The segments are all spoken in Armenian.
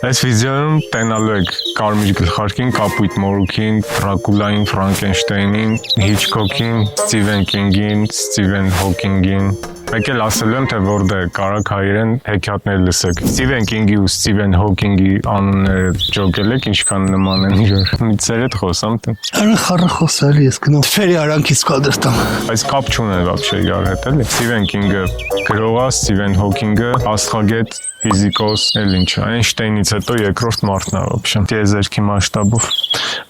Այս վիդեոյում տենալու եք Կարմիր գլխարկին, Կապույտ մորուքին, Դրակուլային, Ֆրանկենշտեյնին, Հիչքոքին, Սթիվեն Կինգին, Սթիվեն Հոքինգին։ Մեկ էլ ասելու եմ, թե որտեղ կարաք հայերեն հեքիաթներ լսեք։ Սթիվեն Կինգի ու Սթիվեն Հոքինգի անունները ջոկել եք, ինչքան նման են իրար։ Միցեր հետ խոսամ թե։ Արա խառը խոսալի ես գնամ։ Թվերի արանքից կադրտամ։ Այս կապ չունեն вообще իրար հետ էլի։ Սթիվեն Կինգը գրող է, Սթիվեն Հոքինգը աստղագետ, ֆիզիկոս, էլ ինչ, Այնշտեյնից հետո երկրորդ մարդն է вообще։ Տիեզերքի մասշտաբով։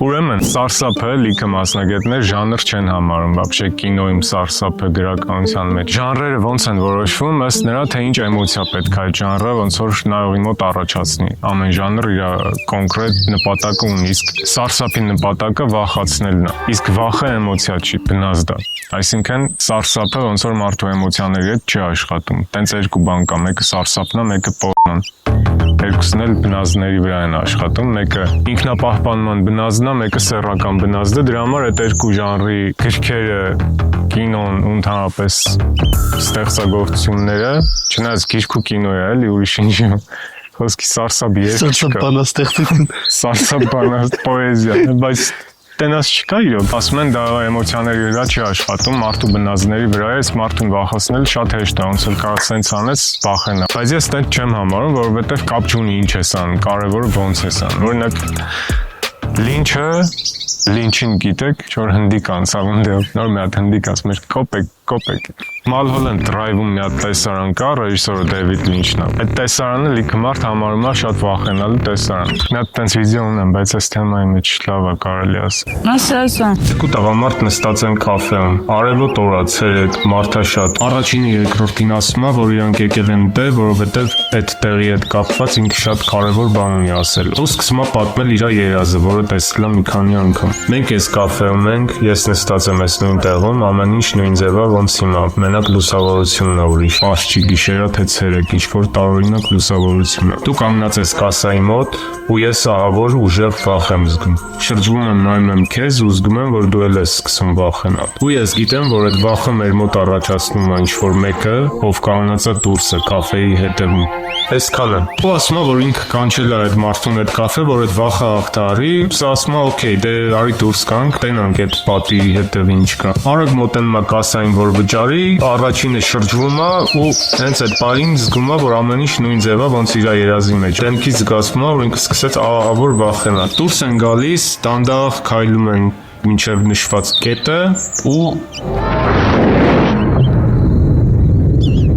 Ուրեմն սարսափը լիքը մասնագետներ ժանր չեն համարում вообще կինոյում սարսափը գրականության մեջ։ Ժանրերը ոնց են որոշվում, ըստ նրա թե ինչ էմոցիա պետք է այդ ժանրը ոնց որ նայողի մոտ առաջացնի։ Ամեն ժանր իր կոնկրետ նպատակը ունի, իսկ սարսափի նպատակը վախացնելն է։ Իսկ վախը էմոցիա չի, բնազդ է։ Այսինքն սարսափը ոնց որ մարդու էմոցիաների հետ չի աշխատում։ Տենց երկու բան կա, մեկը սարսափն է, մեկը պորնոն։ Երկուսն էլ բնազդների վրա են աշխատում, մեկը ինքնապահպանման բնազդն է, մեկը սեռական բնազդը, դրա համար այդ երկու ժանրի գրքերը, կինոն ու ընդհանրապես ստեղծագործությունները, չնայած գիրք ու կինո է, էլի ուրիշ ինչ խոսքի սարսափ երգ չկա։ Սարսափ բանաստեղծ պոեզիա, բայց տենաս չկա իրոք, ասում են դա էմոցիաների վրա չի աշխատում, մարդու բնազդների վրա է, մարդուն վախեցնել շատ հեշտ է, ոնց էլ կարող սենց անես վախենա։ Բայց ես տենց չեմ համարում, որովհետև կապ չունի ինչ ես անում, կարևորը ոնց ես անում։ Օրինակ Լինչին գիտեք, որ հնդիկ անցավ ընդդեմ, նոր մի հատ հնդիկ ասում էր կոպեկ։ Մալհոլենդ Դրայվում մի հատ տեսարան կա, ռեժիսորը Դեվիդ Լինչն է։ Այդ տեսարանը լիքը մարդ համարում է շատ վախենալու տեսարան։ Մի հատ տենց վիդեո ունեմ, բայց այս թեմայի մեջ լավ է կարելի ասել։ Ասա։ Երկու տղամարդ նստած են կաֆեում, արևոտ օր է, ցերեկ, մարդը շատ։ Առաջինը երկրորդին ասում է, որ իրանք եկել են դե, որովհետև այդ տեղի հետ կապված ինքը շատ կարևոր բան ունի ասել։ Ու սկսում է պատմել իր երազը, որը տեսել է մի քանի անգամ։ Մենք այս կաֆեում ենք, ես նստած եմ այս նույն տեղում, ամեն ինչ նույն ձև է, ոնց հիմա։ Մենակ լուսավորությունն է ուրիշ։ Պարզ չի գիշերը թե ցերեկ, ինչ-որ տարօրինակ լուսավորություն է։ Դու կանգնած ես կասայի մոտ, ու ես ահավոր ուժեղ վախ եմ զգում։ Շրջվում եմ, նայում եմ քեզ ու զգում եմ, որ դու էլ ես սկսում վախենալ։ Ու ես գիտեմ, որ այդ վախը մեր մոտ առաջացնում է ինչ-որ մեկը, ով կանգնած է դուրսը կաֆեի հետևում։ Այսքանը։ Ու ասում է, որ ինքը կանչել է այդ մարդուն այդ կաֆե, որ այդ վախը հաղթահարի, սա ասում է, օքեյ, դե արի դուրս կանք, տենանք այդ պատի հետև ինչ կա։ Արագ մոտենում է կասային, որ վճարի, առաջինը շրջվում է ու հենց այդ պահին զգում է, որ ամեն ինչ նույն ձև է, ոնց իր երազի մեջ։ Դեմքից զգացվում է, որ ինքը սկսեց ահավոր վախենալ։ Դուրս են գալիս, դանդաղ քայլում են մինչև նշված կետը ու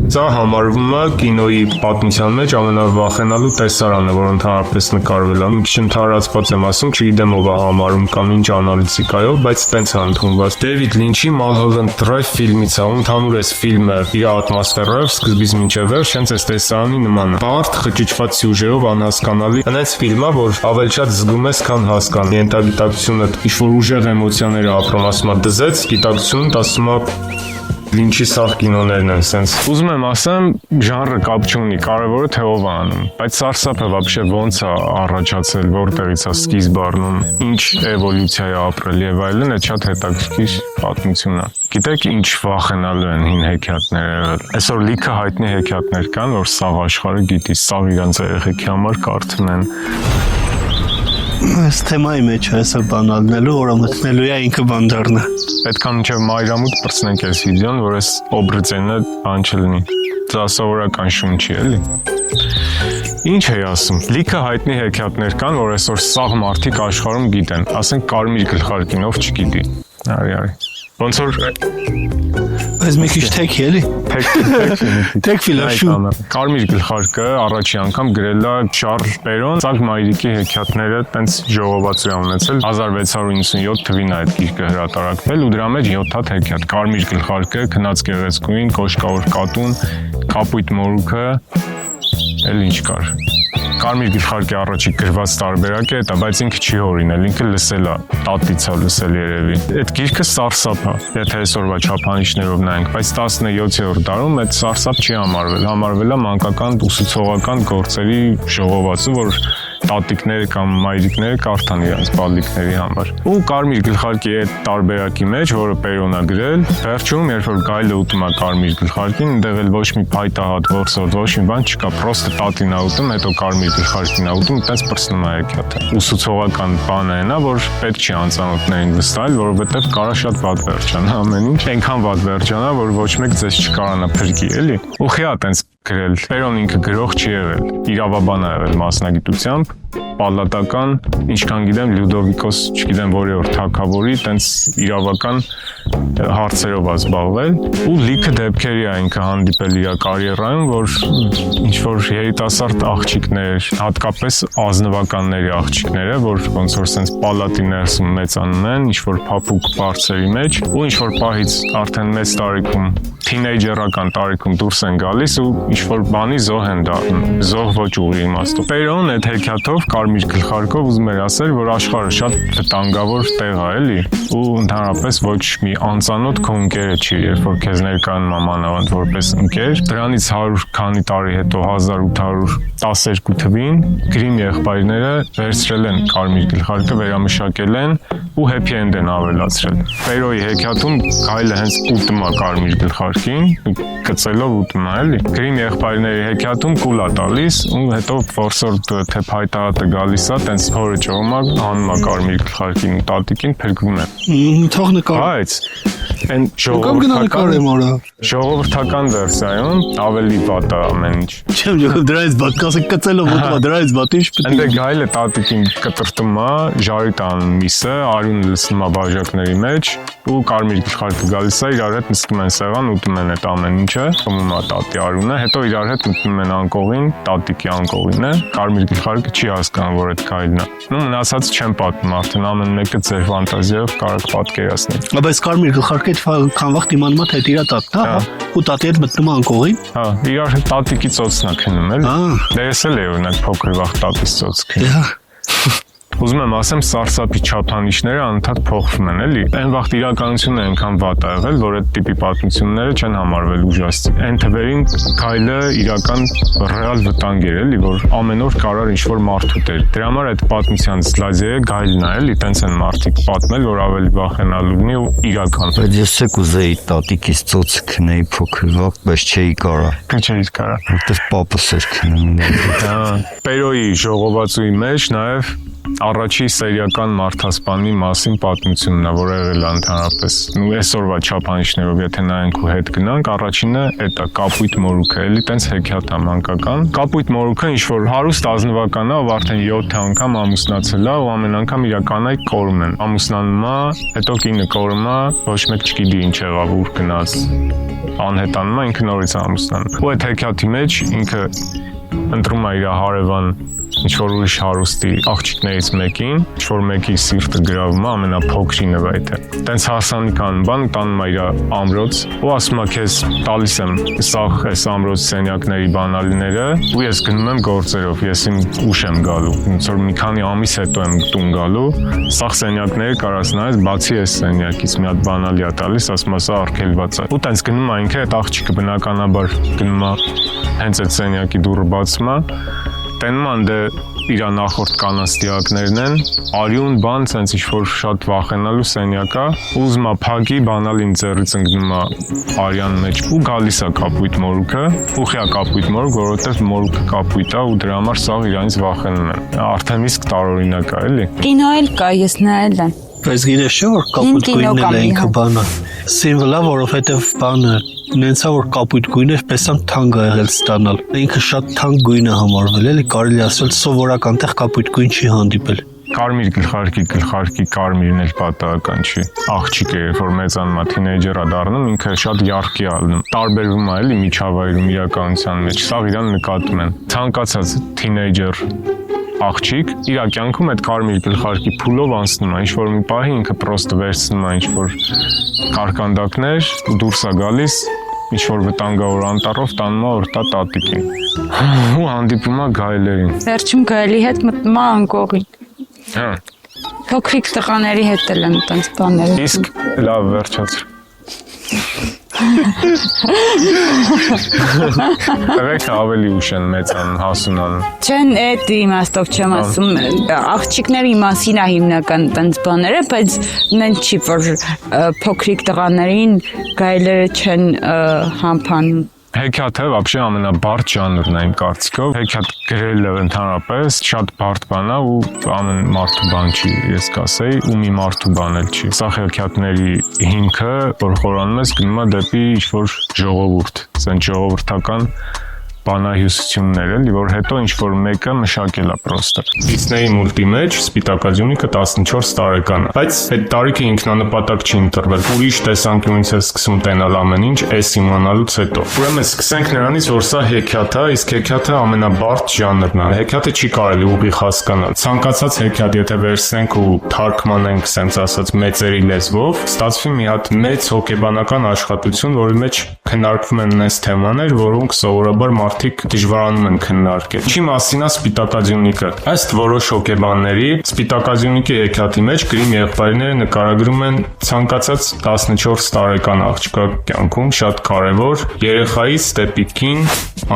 Սա համարվում է կինոյի պատմության մեջ ամենավախենալու տեսարանը, որ ընդհանրապես նկարվել է։ Ինչ ընդհանրացված եմ ասում, չգիտեմ ով է համարում կամ ինչ անալիզիկայով, բայց տենց է ընդունված։ Դեվիդ Լինչի Մալհոլենդ Դրայվ ֆիլմից է, ընդհանուր էս ֆիլմը իր ատմոսֆերայով սկզբից մինչև վերջ հենց այս տեսարանի նման է։ Բարդ, խճճված սյուժեով անհասկանալի։ Հենց ֆիլմ է, որ ավելի շատ զգում ես, քան հասկանում։ Ենթագիտակցությունը ինչ-որ ուժեղ էմոցիաներ ապրում, ասում է դզեց, գիտակցությունն ասում է Լինչի սաղ կինոներն են սենց։ Ուզում եմ ասեմ, ժանրը կապ չունի, կարևորը թե ով է անում, բայց սարսափը вообще ոնց է առաջացել, որտեղից է սկիզբ առնում, ինչ էվոլյուցիա է ապրել եւ այլն, այդ շատ հետաքրքիր պատմություն է։ Գիտեք ինչ վախենալու են հին հեքիաթները եղել։ Այսօր լիքը հայտնի հեքիաթներ կան, որ սաղ աշխարհը գիտի, սաղ իրանց երեխեքի համար կարդում են։ Այս թեմայի մեջ այսօր բան ալնելու, որը մտնելու է ինքը բան դառնա։ Պետք է մինչև մայրամուտ պրծնենք այս վիդեոն, որ այս օբրծենը բան չլինի։ Դա սովորական շունչ չի, էլի։ Ինչ էի ասում։ Լիքը հայտնի հեքիաթներ կան, որ այսօր սաղ մարդիկ աշխարհում գիտեն, ասենք Կարմիր գլխարկին, ով չգիտի։ Արի։ Ոնց որ Այս մի քիչ թեքի էլի։ Թեք ֆիլաշու։ Կարմիր գլխարկը առաջի անգամ գրել է Շարլ Պերոն, Ծակ Մայրիկի հեքիաթները տենց ժողովածու է ունեցել 1697 թվին այդ գիրքը հրատարակվել ու դրա մեջ 7 հատ հեքիաթ։ Կարմիր գլխարկը, Քնած գեղեցկուին, Կոշկավոր կատուն, Կապույտ մորուքը, էլ ինչ կար։ Կարմիր գլխարկի առաջի գրված տարբերակը է, բայց ինքը չի հորինել, ինքը լսել է, տատից է լսել երևի։ Այդ գիրքը սարսափ է, եթե այսօրվա չափանիշներով նայենք, բայց 17-րդ դարում այդ սարսափ չի համարվել, համարվել է մանկական ուսուցողական գործերի ժողովածու, որ տատիկները կամ մայրիկները կարդան իրենց բալիկների համար։ Ու կարմիր գլխարկի այդ տարբերակի մեջ, որը Պերոնը գրել, վերջում երբ որ գայլը ուտում է կարմիր գլխարկին, այնտեղ էլ ոչ մի փայտահատ որսորդ, ոչ մի բան չկա, պրոստը տատին է ուտում, հետո կարմիր գլխարկին է ուտում, այդպես պրծնում է հեքիաթը։ Ուսուցողական բանը այն է, որ պետք չի անծանոթներին վստահել, որովհետև կարա շատ վատ վերջանա ամեն ինչ, այնքան վատ վերջանա, որ ոչ մեկ ձեզ չկարանա փրկի, էլի։ Ու խիա տենց գրել։ Պերոն ինքը գրող չի եղել, իրավաբան է եղել մասնագիտությամբ, պալատական, ինչքան գիտեմ Լյուդովիկոս, չգիտեմ որի թագավորի, տենց իրավական հարցերով զբաղվել ու լիքը դեպքերի է ինքը հանդիպել իր կարիերայում, որ ինչ որ երիտասարդ աղջիկներ, հատկապես ազնվականների աղջիկները, որ ոնց որ sense պալատի ներսում մեծանում են, ինչ որ փափուկ բարձերի մեջ ու ինչ որ պահից արդեն մեծ տարիքում թինեյջերական տարիքում դուրս են գալիս ու ինչ որ բանի զոհ են դառնում, զոհ ոչ ուղի իմաստով։ Պերոնն այդ հեքիաթով կարմիր գլխարկով ուզում էր ասել, որ աշխարհը շատ վտանգավոր տեղ է, էլի, ու ընդհանրապես ոչ մի անծանոթ քո ընկերը չի, երբ որ քեզ ներկայանում է մանավանդ որպես ընկեր։ Դրանից 100 քանի տարի հետո 1812 թվին Գրիմ եղբայրները վերցրել են կարմիր գլխարկը, վերամշակել են ու happy end են ավելացրել։ Պերոյի հեքիաթում գայլը հենց ուտում է կարմիր գլխարկին, գծելով ուտում է, էլի։ Գրիմ եղբայրների հեքիաթում կուլ է տալիս ու հետո որսորդ թե փայտահատը գալիս է, տենց հորը ճողում է, հանում է կարմիր գլխարկին ու տատիկին փրկվում է։ Թող նկար։ Բայց այն Կամ գնա նկարեմ արա։ ժողովրդական վերսիայում ավելի վատ է ամեն ինչ։ Չեմ ջոկում դրանից բաց կասը կծելով ուտਵਾ դրանից բաց ինչ պետք է։ Այնտեղ գայլը տատիկին կտրտում է, ժարի տան միսը, արյունը լցնում է բաժակների մեջ ու կարմիր գլխարկը գալիս է, իրար հետ նստում են սեղան, ուտում են այդ ամեն ինչը, խմում է տատի արյունը, հետո իրար հետ մտնում են անկողին, տատիկի անկողինը, կարմիր գլխարկը չի հասկանում, որ այդ գայլն է։ Ну մնացած չեմ պատմում, արդեն ամեն մեկը ձեր ֆանտազիայով կարող պատկերացնել։ Բայց կարմիր գլխարկը քան վաղ իմանում է թե իր տատն է, ու տատի հետ մտնում է անկողին։ Հա, իրար հետ տատիկի ծոցն է քնում, էլի։ Դες էլ է օրինակ փոքր վաղ տատիս ծոցքը։ Ուզում եմ ասեմ, սարսափի չափանիշները անընդհատ փոխվում են, էլի։ Այն վաղ իրականությունը այնքան վատ է եղել, որ այդ տիպի պատմությունները չեն համարվել ուժասցի։ Այն թվերին գայլը իրական ռեալ վտանգ էր, էլի, որ ամեն օր կարար ինչ-որ մարդ ուտեր։ Դրա համար այդ պատմության սլայդերը գայլն է, էլի, տենց են մարդիկ պատմել, որ ավելի վախենալու լինի ու իրական։ Բայց ես եք ուզեի տատիկից ծոցը քնեի փոքր վաղ, բայց չէի կարա։ Չէի կարա։ Որտես պապս էր քնում։ Հա, Պերոյի ժողովածուի մեջ նաև առաջի սերիական մարդասպանի մասին պատմությունն է, որ եղել է ընդհանրապես։ Ու այսօրվա չափանիշներով եթե նայենք ու հետ գնանք, առաջինը այդ է կապույտ մորուքը, էլի տենց հեքիաթ է մանկական։ Կապույտ մորուքը ինչ որ հարուստ ազնվական է, ով արդեն 7 անգամ ամուսնացել է ու ամեն անգամ իր կանայք կորում են։ Ամուսնանում է, հետո կինը կորում է, ոչ մեկ չգիտի ինչ եղավ, ուր գնաց։ Անհետանում է, ինքը նորից ամուսնանում։ Ու այդ հեքիաթի մեջ ինքը ընտրում է իր հարևան ինչ-որ ուրիշ հարուստի աղջիկներից մեկին, ինչ-որ մեկի սիրտը գրավում է, ամենափոքրի նվայթը։ Տենց հարսանիքան բան տանում է իր ամրոց ու ասում է քեզ տալիս եմ սաղ այս ամրոց սենյակների բանալիները ու ես գնում եմ գործերով, ես իմ ուշ եմ գալու, ոնց որ մի քանի ամիս հետո եմ տուն գալու, սաղ սենյակները կարաս նայես, բացի այս սենյակից մի հատ բանալի է տալիս, ասում է սա արգելված է։ Ու տենց գնում է ինքը այդ աղջիկը բնականաբար գնում է հենց այդ սենյակի դուռը բացում է տենում են դե իր նախորդ կանանց դիակներն են, արյուն բան, սենց ինչ-որ շատ վախենալու սենյակա, ուզում է փագի, բանալին ձեռից ընկնում է արյան մեջ ու գալիս է կապույտ մորուքը, ուխի է կապույտ մորուք, որովհետև մորուքը կապույտ է ու դրա համար սաղ իրանից վախենում են, արդեն իսկ տարօրինակ է, էլի։ Կինո էլ կա, ես նայել եմ։ Բայց գիտես չէ որ կապույտ գույնն էլ է ինքը բանը։ Սիմվոլա, որովհետև բանը նենցա որ կապույտ գույնը պես թանկ է եղել ստանալ։ Ինքը շատ թանկ գույն է համարվել, էլի կարելի ասել սովորական տեղ կապույտ գույն չի հանդիպել։ Կարմիր գլխարկի կարմիրն էլ պատահական չի։ Աղջիկը երբ որ մեծանում է թինեյջեր է դառնում, ինքը շատ յարքի է ալնում։ Տարբերվում է էլի միջավայրում իրականության մեջ։ Սա իրան նկատում են։ Ցանկացած թինեյջեր աղջիկ իր կյանքում այդ կարմիր գլխարկի փուլով անցնում է, ինչ-որ մի պահի ինքը պրոստը վերցնում է ինչ-որ կարկանդակներ, դուրս է գալիս, ինչ-որ վտանգավոր անտառով տանում է որ տա տատիկին։ Ու հանդիպում է գայլերին։ Վերջում գայլի հետ մտնում է անկողին։ Հա։ Փոքրիկ տղաների հետ էլ են տենց բաներ։ Իսկ լավ վերջացր։ Եղեք ավելի ուշ են մեծանում, հասունանում։ Չեն այդ իմաստով չեմ ասում, աղջիկների մասին է հիմնական տենց բաները, բայց նենց չի, որ փոքրիկ տղաներին գայլերը չեն համբանում։ Հեքիաթը вообще ամենաբարդ ժանրն է իմ կարծիքով։ Հեքիաթ գրելը ընդհանրապես շատ բարդ բան է ու ամեն մարդու բան չի, ես կասեի, ու մի մարդու բան էլ չի։ Սա հեքիաթների հիմքը, որ խորանում ես, գնում է դեպի ինչ-որ ժողովուրդ, ասենք ժողովրդական բանահյուսություններ էլի, որ հետո ինչ-որ մեկը մշակել է պրոստը։ Դիսնեյի մուլտի մեջ Սպիտակաձյունիկը 14 տարեկան է, բայց այդ տարիքը ինքնանպատակ չի ընտրվել։ Ուրիշ տեսանկյունից է սկսում տենալ ամեն ինչ, այս իմանալուց հետո։ Ուրեմն սկսենք նրանից, որ սա հեքիաթ է, իսկ հեքիաթը ամենաբարդ ժանրն է։ Հեքիաթը չի կարելի ուղիղ հասկանալ։ Ցանկացած հեքիաթ, եթե վերցնենք ու թարգմանենք, ասենց ասած, մեծերի լեզվով, ստացվի մի հատ մեծ հոգեբանական աշխատություն, որի մեջ քննարկվում են այս թեմաներ, որոնք սովորաբար մարդիկ դժվարանում են քննարկել։ Ինչի մասին է Սպիտակաձյունիկը։ Ըստ որոշ հոգեբանների, Սպիտակաձյունիկի հեքիաթի մեջ գրիմ եղբայրները նկարագրում են ցանկացած 14 տարեկան աղջկա կյանքում շատ կարևոր երեխայից դեպի կին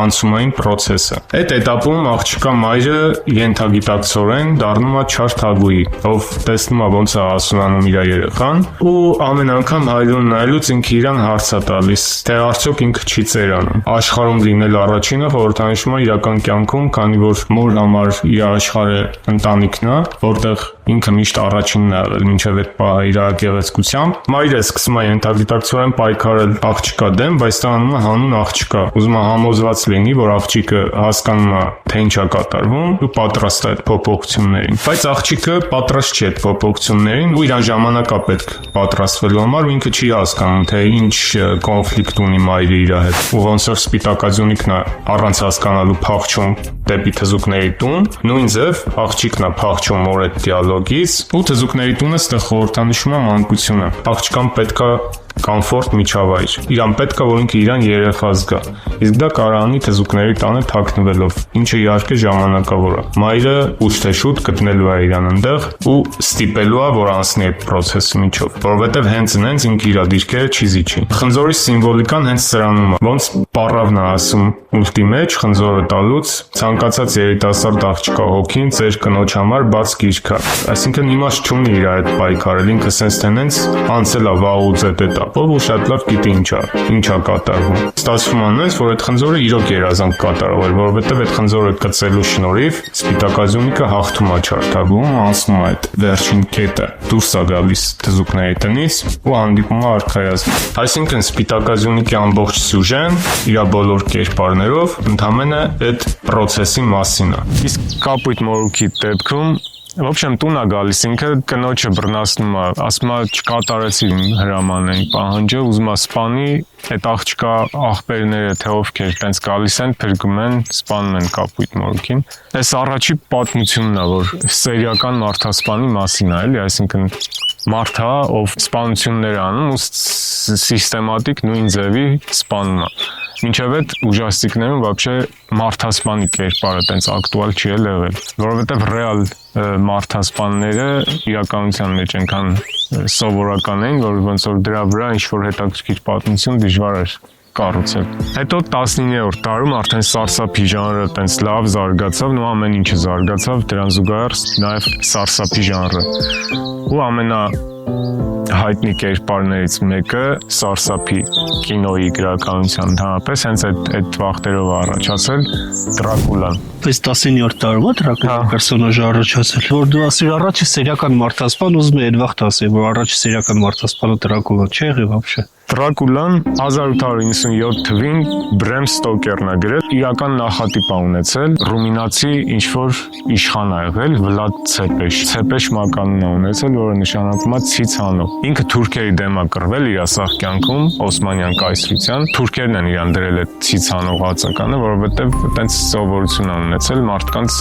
անցումային process-ը։ Այդ этаպում աղջկա մայրը ենթագիտակցորեն դառնում է չար թագուհի, ով տեսնում է ոնց է հասունանում իր երեխան, ու ամեն անգամ հայրուն նայելուց ինքը իրան հարց է տալիս, թե արդյոք ինքը չի ծերանում։ Աշխարհում լինել առաջինը խորհրդանշում է իրական կյանքում, քանի որ մոր համար իր աշխարհը ընտանիքն է, որտեղ ինքը միշտ առաջինն է եղել մինչև այդ իր գեղեցկությամբ։ Մայրը սկսում է ենթագիտակցորեն պայքարել աղջկա դեմ, բայց դա անում է հանուն աղջկա։ Ուզում է համոզված լինի, որ աղջիկը հասկանում է, թե ինչ է կատարվում ու պատրաստ է այդ փոփոխություններին։ Բայց աղջիկը պատրաստ չի այդ փոփոխություններին ու իրան ժամանակ է պետք պատրաստվելու համար, ու ինքը չի հասկանում, թե ինչ կոնֆլիկտ ունի մայրը իր հետ։ Ու ոնց որ Սպիտակաձյունիկն է առանց հասկանալու փախչում դեպի թզուկների տուն, նույն ձև աղջիկն է փախչում որ այդ դիալոգից, ու թզուկների տունը ստեղ խորհրդանշում է մանկությունը։ Աղջկան պետք է կոմֆորտ միջավայր։ Իրան պետք է որ ինքը իրան երեխա զգա։ Իսկ դա կարող անի թզուկների տանը թաքնվելով, ինչը իհարկե ժամանակավոր է։ Մայրը ուշ թե շուտ գտնելու է իրան այնտեղ ու ստիպելու է որ անցնի այդ process-ի միջով, որովհետև հենց այնց ինքը իր դիրքերը չի զիջի։ Խնձորի սիմվոլիկան հենց սրանում է։ Ոնց պարավն է ասում մուլտի մեջ խնձորը տալուց ցանկացած երիտասարդ աղջկա հոգին ծեր կնոջ համար բաց գիրք է։ Այսինքն իմաստ չունի իր այդ պայքարել, ինքը sense տենենց անցել է վաղուց այդ ով ու շատ լավ գիտի ինչ է կատարվում։ Ստացվում անես, որ այդ խնձորը իրոք երազանք կատարել, որովհետև այդ խնձորը կծելու շնորհիվ Սպիտակաձյունիկը հաղթում է չարթագում, անցնում է այդ վերջին կետը, դուրս է գալիս թզուկների տնից ու հանդիպում է արքայազն։ Այսինքն Սպիտակաձյունիկի ամբողջ սյուժեն իր բոլոր կերպարներով ընդհանրապես այդ process-ի մասին է։ Իսկ Կապույտ մորուքի դեպքում В общем, տուն է գալիս ինքը կնոջը բռնացնում է, ասում է չկատարեցի հրամանային պահանջը, ուզում է սպանի, այդ աղջկա աղբերները թե ովքեր տենց գալիս են, փրկում են, սպանում են Կապույտ մորուքին։ Այս առաջի պատմությունն է, որ սերիական մարդասպանի մասին է, էլի, այսինքն մարդը, ով սպանություններ անում ու սիստեմատիկ նույն ձևի սպանում է։ Մինչև այդ ուժաստիկներում вообще մարդասպանի կերպարը տենց ակտուալ չի եղել, որովհետև ռեալ մարդասպանները իրականության մեջ այնքան սովորական են, որ ոնց որ դրա վրա ինչ-որ հետաքրքիր պատմություն դժվար էր կառուցել։ Հետո 19-րդ դարում արդեն սարսափի ժանրը տենց լավ զարգացավ, ու ամեն ինչը զարգացավ, դրան զուգահեռ նաև սարսափի ժանրը։ Ու հայտնի կերպարներից մեկը սարսափի կինոյի գրականության ընդհանրապես հենց այդ վախտերով առաջացել Դրակուլան։ Բայց 19-րդ դարում է Դրակուլա պերսոնաժը առաջացել, որ դու ասիր առաջի սերիական մարդասպան, ուզում եմ այդ վաղտ ասել, որ առաջի սերիական մարդասպանը Դրակուլան չի եղել вообще։ Դրակուլան 1897 թվին Բրեմ Ստոկերն է գրել, իրական նախատիպ է ունեցել, ռումինացի ինչ-որ իշխան է եղել, Վլադ Ցեպեշ։ Ցեպեշ մականուն է ունեցել, որը նշանակում է ցիցանով։ Ինքը թուրքերի դեմ է կռվել իր ասախ կյանքում, Օսմանյան կայսրության։ Թուրքերն են իրան դրել այդ ցիցանով ածականը, որովհետև այտենց սովորություն են ունեցել մարդկանց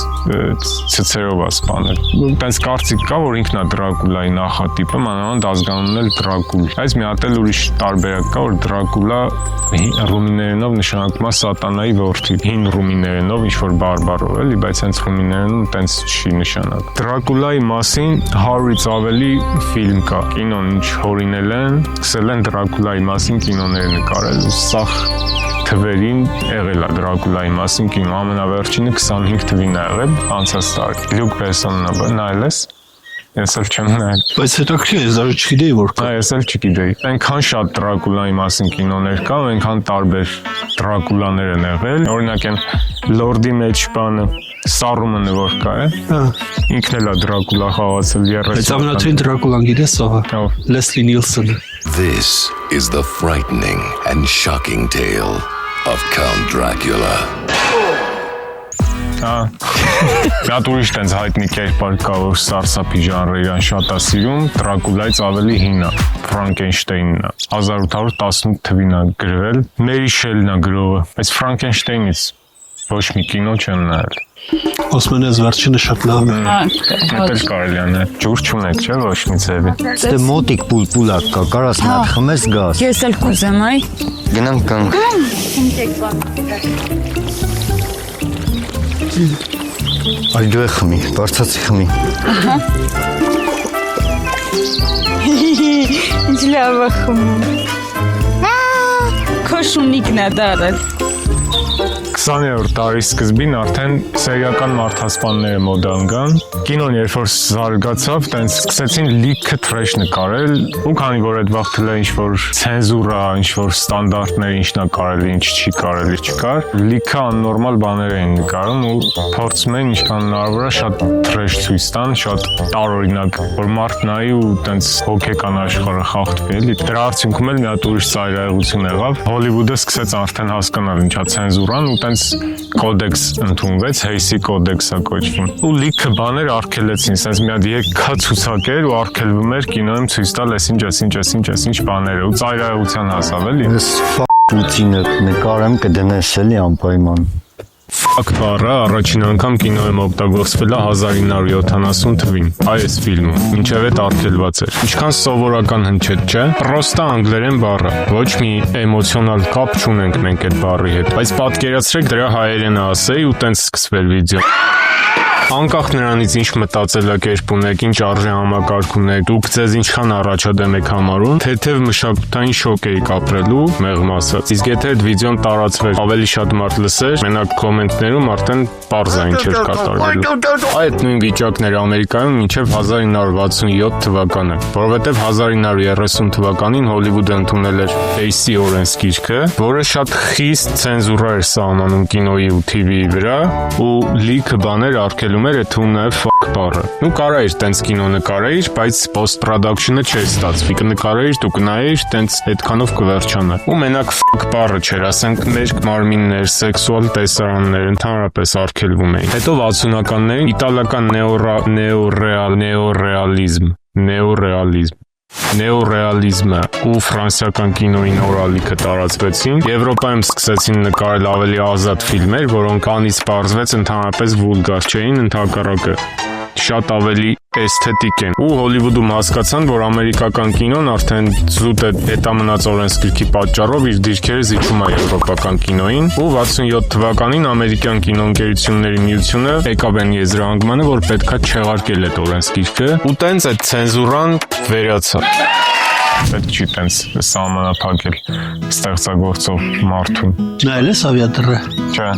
ցցերով սպանել։ Այտենց կարծիք կա, որ ինքն է Դրակուլայի նախատիպը, մանավանդ ազգանունն էլ Դրակուլ։ Այս մի հատ էլ ուրիշ տարբերակ կա, որ Դրակուլա ռումիներենով նշանակում է սատանայի որդի, հին ռումիներենով ինչ-որ բարբարով էլի, բայց հենց ռումիներենում տենց չի նշանակ։ Դրակուլայի մասին 100-ից ավելի ֆիլմ կա, կինոն ինչ հորինել են, սկսել են Դրակուլայի մասին կինոներ նկարել, ու սաղ թվերին եղել է Դրակուլայի մասին կինո, ամենավերջինը 25 թվին է եղել, անցած տարի։ Լյուկ Բեսոնն է նայել ես։ Ես էլ չեմ նայել։ Բայց հետաքրքիր է, զարու չգիտեի որ կա։ Ես էլ չգիտեի։ Այնքան շատ Դրակուլայի մասին կինոներ կան, այնքան տարբեր Դրակուլաներ են եղել։ Օրինակ են Լորդի մեջ բանը Սարումանը որ կա է։ Ինքն էլ է Դրակուլա խաղացել 30։ Բայց ամենաթույն Դրակուլան գիտես ով է։ Լեսլի Նիլսոնը։ This is the frightening and shocking tale of Count Dracula. Շատ ուրիշ տենց հայտնի կերպար կա, որ սարսափի ժանրը իրան շատ է սիրում, Դրակուլայից ավելի հին է, Ֆրանկենշտեյնն է, 1818 թվին է գրվել, Մերի Շելն է գրողը, բայց Ֆրանկենշտեյնից ոչ մի կինո չեմ նայել։ Osman ես վերջինը շատ լավն է։ Դա էլ կարելի է նայել, ջուր չունեք չէ ոչ մի ձևի։ Դե մոտիկ պուլպուլա կա, կարաս նա խմես գաս։ Ես էլ կուզեմ, այ։ Գնանք կանք։ Այ դու խմի, բարձացի խմի։ Ինչ լավ է խմում։ Քո շունիկն է դարել։ 20-րդ դարի սկզբին արդեն սերիական մարդասպանները մոդա ընկան։ Կինոն երբ որ զարգացավ, տենց սկսեցին լիքը թրեշ նկարել, ու քանի որ այդ վաղ թվա ինչ-որ ցենզուրա, ինչ-որ ստանդարտներ, ինչն է կարելի, ինչ չի կարելի, չկար, լիքը աննորմալ բաներ էին նկարում ու փորձում էին ինչքան հնարավոր է շատ թրեշ ցույց տան, շատ տարօրինակ, որ մարդ նայի ու տենց հոգեկան աշխարհը խախտվի, էլի։ Դրա արդյունքում էլ մի հատ ուրիշ ծայրահեղություն եղավ։ Հոլիվուդը սկսեց արդեն հասկանալ ինչա ցենզուրան ու տենց կոդեքս ընդունվեց, Hayes-ի կոդեքսը կոչվում։ Ու լիքը բաներ արգելեցին, sense մի հատ եկա ցուցակեր ու արգելվում էր կինոյում ցույց տալ այսինչ բաները ու ծայրահեղության հասավ էլի։ Ես Պուտինը նկարեմ կդնես էլի անպայման։ Ֆակ բառը առաջին անգամ կինոյում օգտագործվել է 1970 թվին, այս ֆիլմում, մինչև այդ արգելված էր։ Ինչքան սովորական հնչեց, չէ՞։ Պրոստա անգլերեն բառը, ոչ մի էմոցիոնալ կապ չունենք մենք այդ բառի հետ, բայց պատկերացրեք դրա հայերենը ասեի ու տենց սկսվել վիդեո։ Անկախ նրանից ինչ մտածելակերպ ունեք, ինչ արժե համակարգ ունեք, դուք ձեզ ինչքան առաջադեմ եք համարում, թեթև մշակութային շոկ եք ապրելու, մեղմ ասած։ Իսկ եթե այդ վիդեոն տարածվեր, ավելի շատ մարդ լսեր, մենակ կոմենտներում արդեն պարզ է ինչ էր կատարվելու։ Այդ նույն վիճակն էր Ամերիկայում մինչև 1967 թվականը, որովհետև 1930 թվականին Հոլիվուդը ընդունել էր Hayes-ի օրենսգիրքը, որը շատ խիստ ցենզուրա էր սահմանում կինոյի ու TV-ի վրա, ու լիքը բաներ արգելում էր այդ ունը ֆակ բառը։ Ու կարայիր տենց կինո նկարեիր, բայց post production-ը չէր ստացվի, կնկարեիր, դու կնայեիր, տենց այդքանով կվերջանա։ Ու մենակ ֆակ բառը չէր, ասենք մեր մարմիններ, սեքսուալ տեսարաններ ընդհանրապես արգելվում էին։ Հետո 60-ականներին իտալական նեոռեալիզմը ու ֆրանսիական կինոյի նոր ալիքը տարածվեցին։ Եվրոպայում սկսեցին նկարել ավելի ազատ ֆիլմեր, որոնք անից պարզվեց ընդհանրապես վուլգար չէին, ընդհակառակը շատ ավելի էսթետիկ են։ Ու Հոլիվուդում հասկացան, որ ամերիկական կինոն արդեն զուտ է հետամնաց օրենսգիրքի պատճառով իր դիրքերը զիջում է եվրոպական կինոյին, ու 67 թվականին ամերիկյան կինոընկերությունների միությունը եկավ այն եզրահանգմանը, որ պետքա չեղարկել այդ օրենսգիրքը, ու տենց այդ ցենզուրան վերացավ։ Պետք չի տենց սահմանափակել ստեղծագործող մարդուն։ Նայել ես ավիատորը։ Չէ։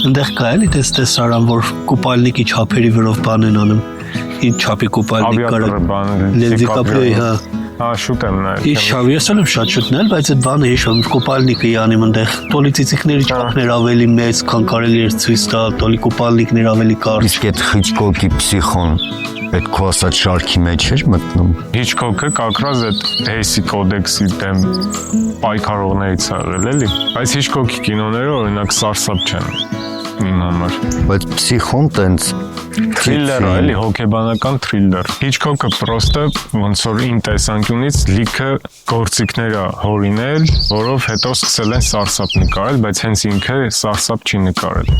Այնտեղ կա էլի տեսարան, որ կուպալնիկի չափերի վրով բան են անում։ Ինչ չափի կուպալնիկ կարա։ Լենզի կապրեի, հա։ Հա, շուտ եմ նայել։ Ես ես եմ շատ շուտ նայել, բայց այդ բանը հիշում եմ, կուպալնիկը յանիմ այնտեղ։ Տոլի ծիծիկների չափներ ավելի մեծ, քան կարելի էր ցույց տալ, տոլի կուպալնիկներ ավելի կարճ։ Իսկ այդ Հիչկոկի Պսիխոն այդ քո ասած շարքի մեջ էր մտնում։ Հիչկոկը կակրած այդ Hayes-ի կոդեքսի դեմ պայքարողներից ա եղել էլի։ Բայց Հիչկոկի կինոները օրինակ սարսափ չեն իմ համար։ Բայց Պսիխոն տենց Թրիլլեր է, էլի հոգեբանական թրիլլեր։ Հիչկոկը պրոստը ոնց որ իմ տեսանկյունից լիքը գործիքներ է հորինել, որով հետո սկսել են սարսափ նկարել, բայց հենց ինքը սարսափ չի նկարել։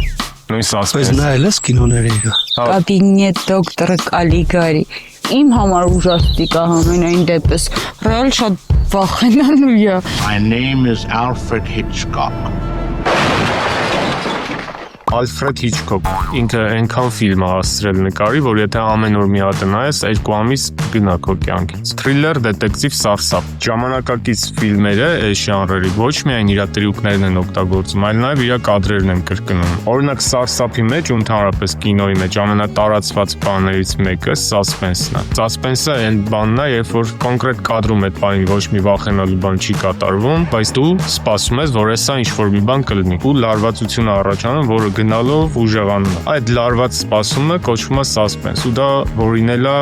Նույն Բայց սասպենս։ նայել ես կինոները իրը։ Կաբինետ դոկտոր Կալիգարի։ Իմ համար ուժաստիկ է համենայն դեպս։ Ռեալ շատ վախենալու է։ My name is Alfred Hitchcock. Ալֆրեդ Հիչկոկ ինքը այնքան ֆիլմ է հասցրել նկարի, որ եթե ամեն օր մի հատ նայես, 2 ամիս կգնա քո կյանքից։ Թրիլեր, դետեկտիվ, սարսափ։ Ժամանակակից ֆիլմերը այս ժանրերի ոչ միայն իր տրյուկներն են օգտագործում, այլ նաև իր կադրերն են կրկնում։ Օրինակ սարսափի մեջ ու ընդհանրապես կինոյի մեջ ամենատարածված բաներից մեկը սասպենսն է։ Սասպենսը այն բանն է, երբ որ կոնկրետ կադրում այդ բանին ոչ մի վախենալու բան չի կատարվում, բայց դու սպասում ես, որ էսա ինչ-որ մի բան կլինի ու լարվածություն առաջանում, որը գնալով ուժեղանում է։ Այդ լարված սպասումը կոչվում է սասպենս ու դա որինել է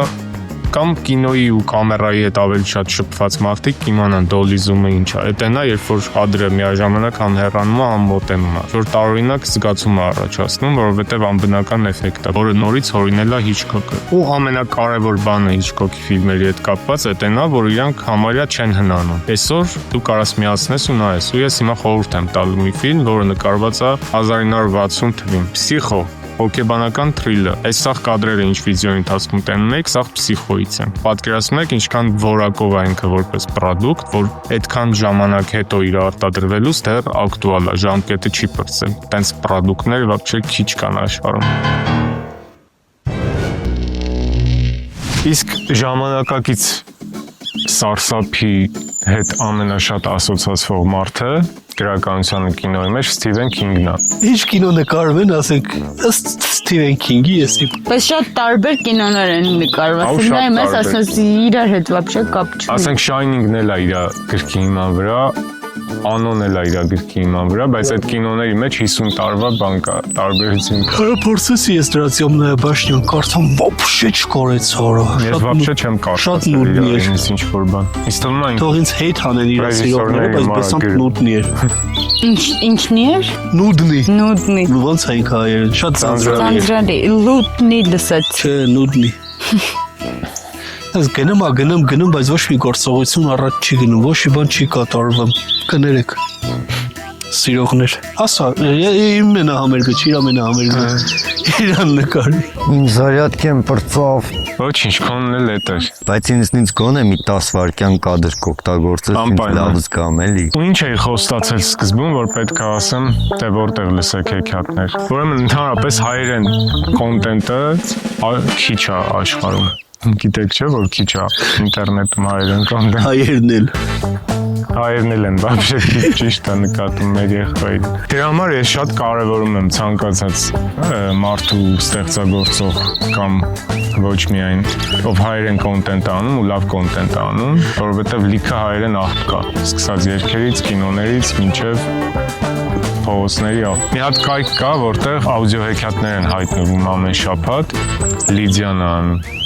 կամ կինոյի ու կամերայի հետ ավելի շատ շփված մարդիկ կիմանան դոլիզումը ինչ է։ Այդ այնա, երբ որ կադրը միաժամանակ համ հեռանում է, համ մոտենում է, որ տարօրինակ զգացում է առաջացնում, որովհետև անբնական էֆեկտ է, որը նորից հորինել է Հիչկոկը։ Ու ամենակարևոր բանը Հիչկոկի ֆիլմերի հետ կապված այդ այնա, որ իրանք համարյա չեն հնանում։ Այսօր դու կարաս միացնես ու նայես։ Ու ես հիմա խորհուրդ եմ տալու մի ֆիլմ, որը նկարված է 1960 թվականին։ Պսիխո, հոգեբանական թրիլեր։ Այս սաղ կադրերը ինչ վիդեոյի ընթացքում տենում եք, սաղ պսիխոից են։ Պատկերացնում եք ինչքան որակով է ինքը որպես պրոդուկտ, որ այդքան ժամանակ հետո իր արտադրվելուց դեռ ակտուալ է, ժամկետը չի պրծել։ Տենց պրոդուկտներ вообще քիչ կան աշխարհում։ Իսկ ժամանակակից սարսափի հետ ամենաշատ ասոցացվող մարդը գրականության կինոյի մեջ Սթիվեն Քինգն է։ Ինչ կինո նկարում են, ասենք, ըստ Սթիվեն Քինգի էսի։ Բայց շատ տարբեր կինոներ են նկարված։ Նայում ես, ասես իրար հետ вообще կապ չունի։ Ասենք Shining-ն էլ է իր գրքի հիման վրա, Անոն էլ է իր գրքի հիման վրա, բայց այդ կինոների մեջ 50 տարվա բան կա, տարբերություն կա։ Փորձեցի ես դրա Տёмная башня կարդամ, вообще չկորեց հորը։ Ես вообще չեմ կարդալ։ Շատ նուդնի էր։ Ինչ որ բան։ Իսկ թվում է Թող ինձ հեյթ անեն իր սիրողները, բայց բեսամ նուդնի էր։ Ինչն էր։ Նուդնի։ Նուդնի։ Ոնց է ինքը հայերեն, շատ ծանծրալի է։ Ծանծրալի, լուտնի լսած։ Չէ, նուդնի։ Ես գնում, բայց ոչ մի գործողություն առաջ չի գնում, ոչ մի բան չի կատարվում։ Կներեք։ Սիրողներ։ Ասա, իմ մենահամերգը, չի իր ամենահամերգը։ Իրան նկարի։ Իմ զարյատքեմ պրծավ։ Ոչինչ, քոնն էլ էդ էր։ Բայց ինձ գոնե մի 10 վայրկյան կադր կօգտագործես, ինձ լավ զգամ էլի։ Ու ինչ էի խոստացել սկզբում, որ պետք է ասեմ, թե որտեղ լսեք հեքիաթներ։ Ուրեմն ընդհանրապես հայերեն կոնտենտը քիչ է աշխարհում։ Գիտեք չէ, որ քիչ է ինտերնետում հայերեն կոնտենտ։ Հայերն էլ են вообще ճիշտ է նկատում մեր եղբայրին։ Դրա համար ես շատ կարևորում եմ ցանկացած մարդու ստեղծագործող կամ ոչ միայն ով հայերեն կոնտենտ անում ու լավ կոնտենտ անում, որովհետև լիքը հայերեն աղբ կա, սկսած երգերից, կինոներից, մինչև փողոցների մի հատ կայք կա, որտեղ աուդիո հեքիաթներ են հայտնվում ամեն շաբաթ, Լիդիան անում։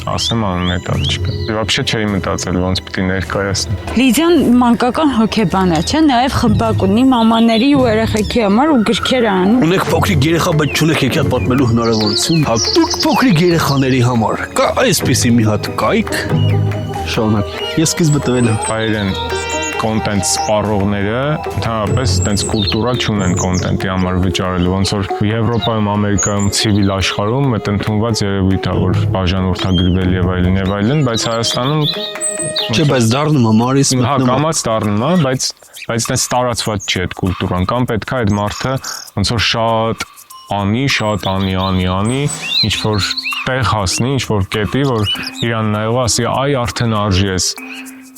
Ասեմ անունը տալ չկա։ Вообще չէի մտածել ոնց պիտի ներկայացնեմ։ Լիդիան մանկական հոգեբան է, չէ՞, նաև խմբակ ունի մամաների ու երեխեքի համար ու գրքեր անում։ Ունեք փոքրիկ երեխա, բայց չունեք հեքիաթ պատմելու հնարավորություն։ Հատուկ փոքրիկ երեխաների համար կա այսպեսի մի հատ կայք։ Շարունակ։ Ես սկիզբը տվել եմ հայերեն կոնտենտ սպառողները ընդհանրապես այդպես կուլտուրա չունեն կոնտենտի համար վճարելու, ոնց որ Եվրոպայում, Ամերիկայում, ցիվիլ աշխարհում այդ ընդունված երևույթ է, որ բաժանորդագրվել եւ այլն, բայց Հայաստանում չէ, բայց դառնում է մարիս մտնում։ Հա, կամած դառնում է, բայց այդպես տարածված չի այդ կուլտուրան, կամ պետք է այդ մարդը ոնց որ շատ անի, ինչ որ տեղ հասնի, ինչ որ կետի, որ իրան նայող ասի, այ արդեն արժի ես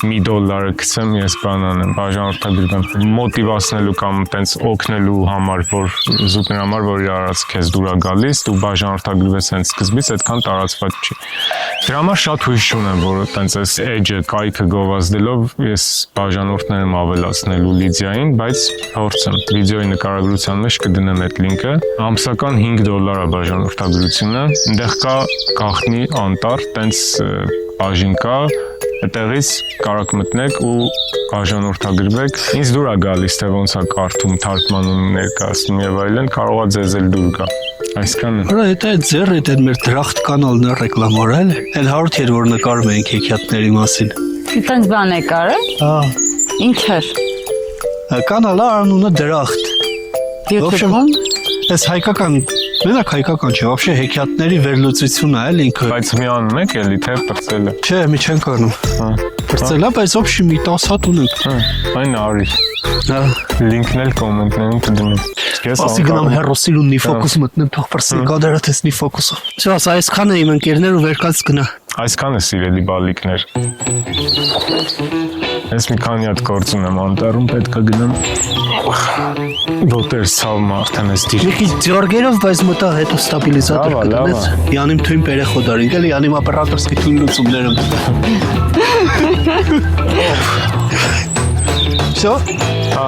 $1 գցեմ, ես բան անեմ, բաժանորդագրվեմ, մոտիվացնելու կամ տենց օգնելու համար, որ զուգն համար, որ իր արած քեզ դուր է գալիս, դու բաժանորդագրվես հենց սկզբից, այդքան տարածված չի։ Դրա համար շատ հույս չունեմ, որ տենց այս edge-ը, կայքը գովազդելով ես բաժանորդներ եմ ավելացնելու Լիդիային, բայց փորձեմ։ Վիդեոյի նկարագրության մեջ կդնեմ այդ լինքը։ Ամսական $5 է բաժանորդագրությունը, այնտեղ կա գաղտնի անտառ, տենց բաժին կա, այդտեղից կարաք մտնեք ու բաժանորդագրվեք։ Ինձ դուր է գալիս, թե ոնց է կարդում, թարգմանում, ներկայացնում եւ այլն, կարող է ձեզ էլ դուր գա։ Այսքանը։ Հələ դա ձեր այդ մեր դրախտ կանալն է ռեկլամորել, այն 100 թեր որ նկարում ենք հեքիաթների մասին։ Այդպես բան է կարը։ Հա։ Ինչ էր։ Կանալը անունը դրախտ։ YouTube-ում։ Այս հայկական, մենակ հայկական չէ, вообще հեքիաթների վերլուծությունն է, էլի ինքը։ Բայց միանն եք էլի թե բրծելը։ Չէ, մի չենք անում։ Բրծելա, բայց ոբշի մի 10 հատ ունենք։ Այն արի։ Հա։ Լինքն էլ կոմենտներում կդնեմ։ Ասի գնամ հերոսիլ ունի ֆոկուս մտնեմ, թող բրծի կադրը տեսնի ֆոկուսը։ Չէ, ասա, այսքանը իմ ընկերներ ու վերկած գնա։ Այսքան է սիրելի բալիկներ։ Ես մի քանի հատ գործ ունեմ անտառում, պետք է գնամ։ Դոկտոր ցավ մարդան էս դիր։ Մի քիչ ձորգերով, բայց մտա հետո ստաբիլիզատոր կդնես։ Յանիմ թույն պերեխոդարինք էլի, յանիմ օպերատորսկի թույն լուծումներում։ Всё? Հա։